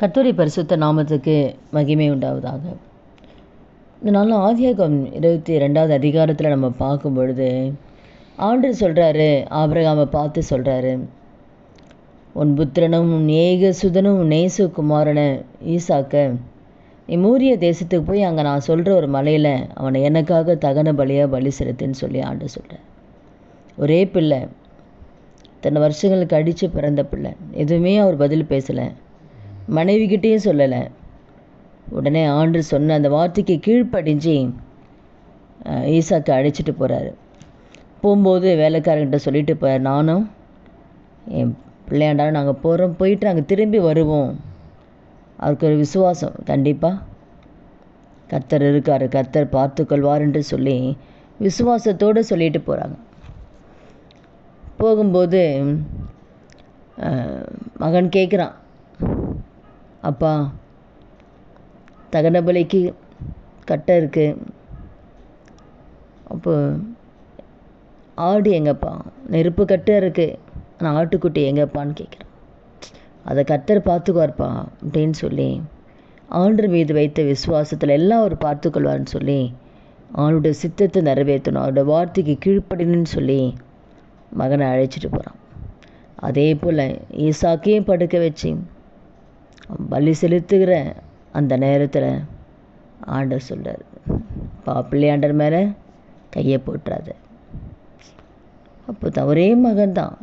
கர்த்தருடைய பரிசுத்த நாமத்துக்கு மகிமை உண்டாவதாக. இந்த நாளில் ஆதியாகமம் 22வது அதிகாரத்தில் நம்ம பார்க்கும் பொழுது ஆண்டவர் சொல்கிறாரு, ஆபிரகாமை பார்த்து சொல்கிறாரு, உன் புத்திரனும் உன் ஏகசுதனும் உன் நேசகுமாரன ஈசாக்க நீ மூரிய தேசத்துக்கு போய் அங்கே நான் சொல்கிற ஒரு மலையில் அவனை எனக்காக தகன பலியாக பலி செலுத்துன்னு சொல்லி ஆண்டவர் சொல்கிறார். ஒரே பிள்ளை, இத்தனை வருஷங்களுக்கு அடித்து பிறந்த பிள்ளை, எதுவுமே அவர் பதில் பேசலை, மனைவிக்கிட்டேயும் சொல்லலை. உடனே ஆண்டவர் சொன்ன அந்த வார்த்தைக்கு கீழ்ப்படிஞ்சு ஈசாக்கை அழைச்சிட்டு போகிறாரு. போகும்போது வேலைக்காரங்கிட்ட சொல்லிட்டு போயார், நானும் என் பிள்ளையாண்டாலும் நாங்கள் போகிறோம், போயிட்டு நாங்கள் திரும்பி வருவோம். அவருக்கு ஒரு விசுவாசம், கண்டிப்பாக கர்த்தர் இருக்கார், கர்த்தர் பார்த்துக்கொள்வார் என்று சொல்லி விசுவாசத்தோடு சொல்லிட்டு போகிறாங்க. போகும்போது மகன் கேட்குறான், அப்பா தகன பலிக்கு கட்டை இருக்குது, அப்போ ஆடு எங்கப்பா, நெருப்பு கட்டை இருக்குது, ஆனால் ஆட்டுக்குட்டி எங்கப்பான்னு கேட்குறான். அதை கர்த்தர் பார்த்துக்குவார்ப்பா அப்படின்னு சொல்லி ஆண்டவர் மீது வைத்த விசுவாசத்தில் எல்லாம் அவர் பார்த்துக்கொள்வார்னு சொல்லி அவனுடைய சித்தத்தை நிறைவேற்றணும், அவருடைய வார்த்தைக்கு கீழ்ப்படினுன்னு சொல்லி மகனை அழைச்சிட்டு போகிறான். அதே போல் ஈசாக்கையும் படுக்க வச்சு பலி செலுத்துகிற அந்த நேரத்தில் ஆண்டவர் சொல்கிறார், பிள்ளையாண்டர் மேலே கையை போட்டுறாத. அப்போ ஒரே மகன் தான்.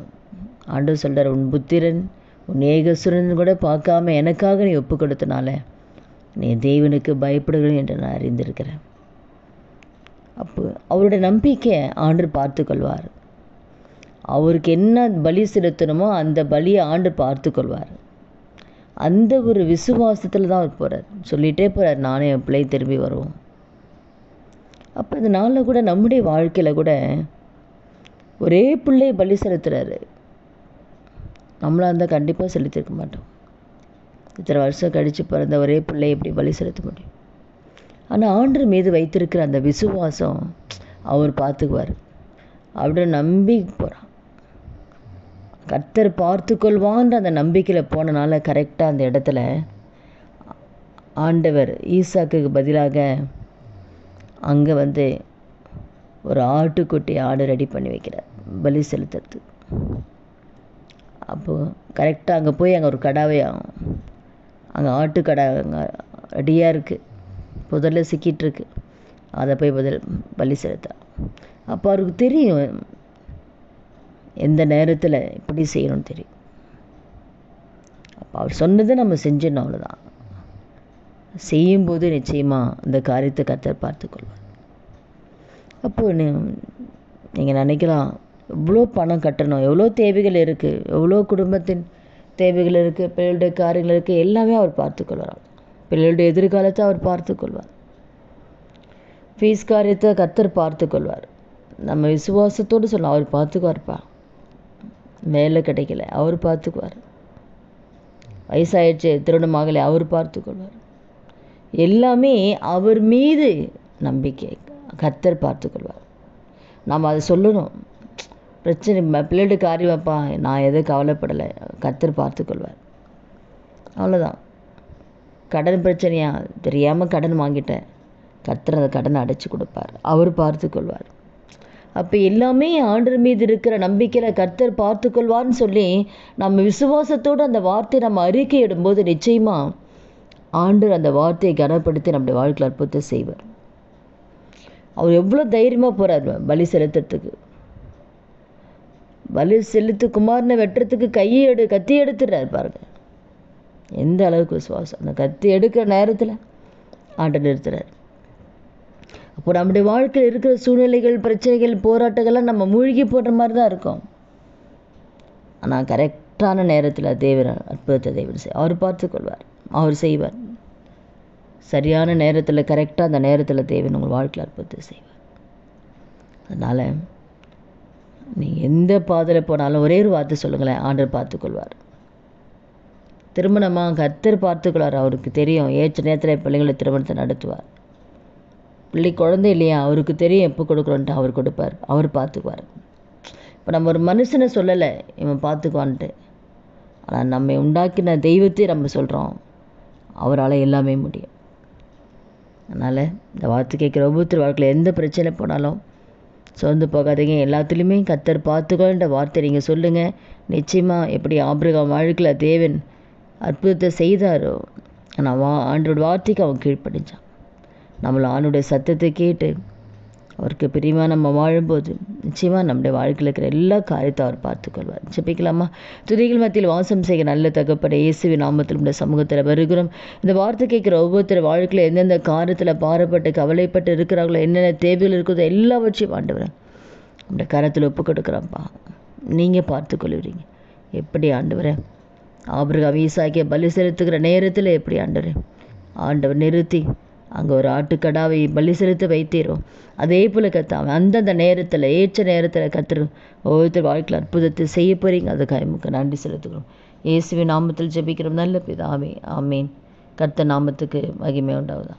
ஆண்டவர் சொல்கிறார், உன் புத்திரன் உன் ஏகசுரன் கூட பார்க்காம எனக்காக நீ ஒப்பு கொடுத்தனால நீ தேவனுக்கு பயப்படுகிறேன் என்று நான் அறிந்திருக்கிறேன். அப்போ அவருடைய நம்பிக்கை ஆண்டவர் பார்த்து கொள்வார். அவருக்கு என்ன பலி செலுத்தணுமோ அந்த பலியை ஆண்டவர் பார்த்து கொள்வார். அந்த ஒரு விசுவாசத்தில் தான் அவர் போகிறார். சொல்லிகிட்டே போகிறார், நானே என் பிள்ளை திரும்பி வருவோம். அப்போ இந்த நாளில் கூட நம்முடைய வாழ்க்கையில் கூட ஒரே பிள்ளையை பலி செலுத்துகிறாரு. நம்மளாக இருந்தால் கண்டிப்பாக செலுத்திருக்க மாட்டோம். இத்தனை வருஷம் கழித்து பிறந்த ஒரே பிள்ளையை எப்படி பலி செலுத்த முடியும்? ஆனால் ஆண்டவர் மீது வைத்திருக்கிற அந்த விசுவாசம் அவர் பார்த்துக்குவார் அப்படின்னு நம்பி போகிறான். கர்த்தர் பார்த்துக்கொள்வான்ற அந்த நம்பிக்கையில் போனனால கரெக்டாக அந்த இடத்துல ஆண்டவர் ஈசாக்குக்கு பதிலாக அங்கே ஒரு ஆட்டுக்குட்டி ஆடு ரெடி பண்ணி வைக்கிறார் பலி செலுத்துறது. அப்போது கரெக்டாக அங்கே போய் அங்கே ஒரு கடாவை, அங்கே ஆட்டுக்கடா அங்கே ரெடியாக இருக்குது, புதரில் சிக்கிட்டுருக்கு, அதை போய் பலி செலுத்தா. அப்போ அவருக்கு தெரியும் எந்த நேரத்தில் இப்படி செய்யணும்னு தெரியும். அப்போ அவர் சொன்னதை நம்ம செஞ்சிடணும், அவ்வளோதான். செய்யும்போது நிச்சயமாக இந்த காரியத்தை கர்த்தர் பார்த்துக்கொள்வார். அப்போது நீங்கள் நினைக்கலாம், எவ்வளோ பணம் கட்டணும், எவ்வளோ தேவைகள் இருக்குது, எவ்வளோ குடும்பத்தின் தேவைகள் இருக்குது, பிள்ளைகளுடைய காரியங்கள் இருக்குது, எல்லாமே அவர் பார்த்துக்கொள்வார். பிள்ளைகளுடைய எதிர்காலத்தை அவர் பார்த்துக்கொள்வார். ஃபீஸ் காரியத்தை கர்த்தர் பார்த்துக்கொள்வார். நம்ம விசுவாசத்தோடு சொல்லலாம், அவர் பார்த்துக்குவார்ப்பா. வேலை கிடைக்கல, அவர் பார்த்துக்குவார். வயசாயிடுச்சு, திருமணமாகலை, அவர் பார்த்துக்கொள்வார். எல்லாமே அவர் மீது நம்பிக்கை, கர்த்தர் பார்த்துக்கொள்வார். நாம் அதை சொல்லணும். பிரச்சனை பிள்ளைகளுடைய காரியமாப்பா, நான் எதுவும் கவலைப்படலை, கர்த்தர் பார்த்துக்கொள்வார். அவ்வளோதான். கடன் பிரச்சனையா, தெரியாமல் கடன் வாங்கிட்டேன், கர்த்தர் அந்த கடனை அடைச்சி கொடுப்பார், அவர் பார்த்துக்கொள்வார். அப்போ எல்லாமே ஆண்டவர் மீது இருக்கிற நம்பிக்கையில் கர்த்தர் பார்த்துக்கொள்வார்னு சொல்லி நம்ம விசுவாசத்தோடு அந்த வார்த்தையை நம்ம அறிக்கையிடும்போது நிச்சயமாக ஆண்டவர் அந்த வார்த்தையை கனப்படுத்தி நம்முடைய வாழ்க்கையில் அற்புதத்தை செய்வார். அவர் எவ்வளோ தைரியமாக போகிறார் பலி செலுத்துறதுக்கு. பலி செலுத்து குமாரனை வெட்டுறதுக்கு கத்தி எடுத்துடுறாரு பாருங்க. எந்த அளவுக்கு விசுவாசம்! அந்த கத்தி எடுக்கிற நேரத்தில் ஆண்டவர் நிறுத்துறார். அப்போ நம்முடைய வாழ்க்கையில் இருக்கிற சூழ்நிலைகள், பிரச்சனைகள், போராட்டங்கள்லாம் நம்ம மூழ்கி போடுற மாதிரி தான் இருக்கும். ஆனால் கரெக்டான நேரத்தில் தேவன் அற்புதத்தை தேவன் அவர் பார்த்துக்கொள்வார், அவர் செய்வார். சரியான நேரத்தில், கரெக்டாக அந்த நேரத்தில் தேவன் உங்கள் வாழ்க்கையில் அற்புதத்தை செய்வார். அதனால் நீங்கள் எந்த பாதையில் போனாலும் ஒரே ஒரு வார்த்தை சொல்லுங்களேன், ஆண்டவர் பார்த்துக்கொள்வார். திருமணமாக கர்த்தர் பார்த்துக்கொள்வார். அவருக்கு தெரியும் ஏற்ற நேரத்தில் பிள்ளைங்களை திருமணத்தை நடத்துவார். பிள்ளை குழந்தை இல்லையா, அவருக்கு தெரியும் எப்போ கொடுக்குறோன்ட்டு, அவர் கொடுப்பார், அவர் பார்த்துக்குவார். இப்போ நம்ம ஒரு மனுஷனை சொல்லலை இவன் பார்த்துக்குவான்ட்டு, ஆனால் நம்ம உண்டாக்கின தெய்வத்தை நம்ம சொல்கிறோம், அவரால் எல்லாமே முடியும். அதனால் இந்த வார்த்தை கேட்குற ஒவ்வொருத்தர் வாழ்க்கையில் எந்த பிரச்சனை போனாலும் சோர்ந்து போகாதீங்க. எல்லாத்துலேயுமே கர்த்தர் பார்த்துக்கோன்ற வார்த்தை நீங்கள் சொல்லுங்கள். நிச்சயமாக எப்படி ஆபிரகாம் வாழ்க்கையில் தேவன் அற்புதத்தை செய்தாரோ, ஆனால் ஆண்டோட வார்த்தைக்கு அவன் கீழ்ப்படிஞ்சான். நம்மளும் ஆண்டோடைய சத்தத்தை கேட்டு அவருக்கு பிரியமாக நம்ம வாழும்போது நிச்சயமாக நம்முடைய வாழ்க்கையில் இருக்கிற எல்லா காரியத்தை அவர் பார்த்துக்கொள்வார். ஜெபிக்கலாமா? துதிகள் மத்தியில் வாசம் செய்ய நல்ல தகப்பனே, இயேசுவின் நாமத்தில் உடைய சமூகத்தில் வருகிறோம். இந்த வார்த்தை கேட்குற ஒவ்வொருத்தர் வாழ்க்கையில் எந்தெந்த காரியத்தில் பாரப்பட்டு கவலைப்பட்டு இருக்கிறார்களோ, என்னென்ன தேவைகள் இருக்குதோ எல்லாவற்றையும் ஆண்டவரேன் நம்முடைய கரத்தில் ஒப்பு கொடுக்குறோம்ப்பா. நீங்கள் பார்த்துக்கொள்வீங்க. எப்படி ஆண்டவரே ஆபிரகாம் ஈசாக்கிய பலி செலுத்துகிற நேரத்தில் எப்படி ஆண்டவர் நிறுத்தி அங்கே ஒரு ஆட்டுக்கடாவை பலி செலுத்த வைத்தீரோ, அதே போல் கத்தாம அந்தந்த நேரத்தில் ஏற்ற நேரத்தில் கத்துரு ஒவ்வொருத்தர் வாழ்க்கையில் அற்புதத்தை செய்ய போகிறீங்க. அதுக்காக நமக்கு நன்றி செலுத்துக்கிறோம். இயேசுவின் நாமத்தில் ஜெபிக்கிறோம் நல்ல பிதாவே, ஆமீன். கர்த்தர் நாமத்துக்கு மகிமை உண்டாவதா.